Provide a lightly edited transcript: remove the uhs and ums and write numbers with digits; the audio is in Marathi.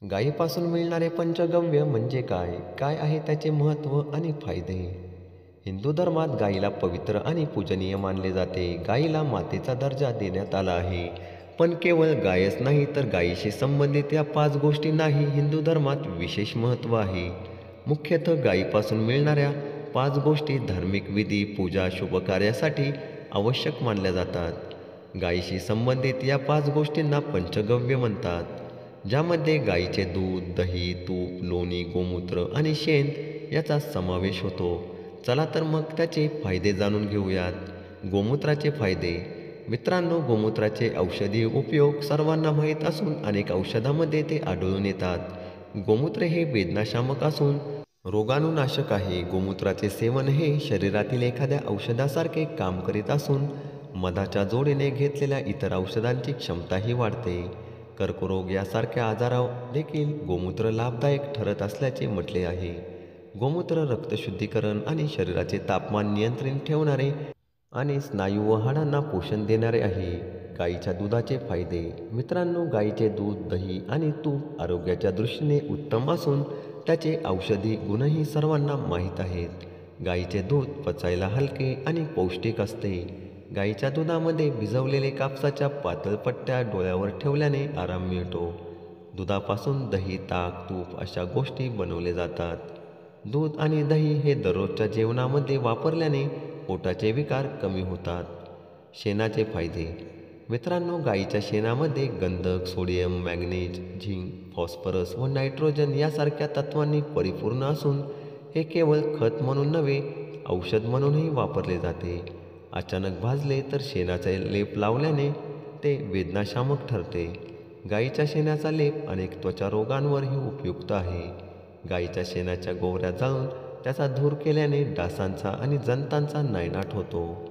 गायीपासून मिळणारे पंचगव्य म्हणजे काय? काय आहे त्याचे महत्त्व आणि फायदे? हिंदू धर्मात गायीला पवित्र आणि पूजनीय मानले जाते. गायीला मातेचा दर्जा देण्यात आला आहे. पण केवळ गायच नाही तर गायीशी संबंधित या 5 गोष्टींनाही हिंदू धर्मात विशेष महत्त्व आहे. मुख्यतः गायीपासून मिळणाऱ्या 5 गोष्टी धार्मिक विधी, पूजा, शुभ कार्यासाठी आवश्यक मानल्या जातात. गायीशी संबंधित या 5 गोष्टींना पंचगव्य म्हणतात, ज्यामध्ये गायीचे दूध, दही, तूप, लोणी, गोमूत्र आणि शेण याचा समावेश होतो. चला तर मग त्याचे फायदे जाणून घेऊयात. गोमूत्राचे फायदे. मित्रांनो, गोमूत्राचे औषधी उपयोग सर्वांना माहीत असून अनेक औषधामध्ये ते आढळून येतात. गोमूत्र हे वेदनाशामक असून रोगाणुनाशक आहे. गोमूत्राचे सेवन हे शरीरातील एखाद्या औषधासारखे काम करीत असून मधाच्या जोडीने घेतलेल्या इतर औषधांची क्षमताही वाढते. कर्करोग यासारख्या आजारावर देखील गोमूत्र लाभदायक ठरत असल्याचे म्हटले आहे. गोमूत्र रक्तशुद्धीकरण आणि शरीराचे तापमान नियंत्रित ठेवणारे आणि स्नायू व हाडांना पोषण देणारे आहे. गायीच्या दुधाचे फायदे. मित्रांनो, गायीचे दूध, दही आणि तूप आरोग्याच्या दृष्टीने उत्तम असून त्याचे औषधी गुणही सर्वांना माहीत आहेत. गायीचे दूध पचायला हलके आणि पौष्टिक असते. गायीच्या दुधामध्ये भिजवलेले कापसाच्या पातळ पट्ट्या डोळ्यावर ठेवल्याने आराम मिळतो. दुधापासून दही, ताक, तूप अशा गोष्टी बनवले जातात. दूध आणि दही हे दररोजच्या जेवणामध्ये वापरल्याने पोटाचे विकार कमी होतात. शेणाचे फायदे. मित्रांनो, गायीच्या शेणामध्ये गंधक, सोडियम, मॅंगनीज, झिंक, फॉस्फरस व नायट्रोजन यासारख्या तत्वांनी परिपूर्ण असून हे केवळ खत म्हणून नव्हे, औषध म्हणूनही वापरले जाते. अचानक भाजले तर शेणाचा लेप लावल्याने ते वेदनाशामक ठरते. गायीच्या शेणाचा लेप अनेक त्वचा रोगांवरही उपयुक्त आहे. गायीच्या शेणाच्या गोवऱ्या जाळून त्याचा धूर केल्याने डासांचा आणि जंतांचा नायनाट होतो.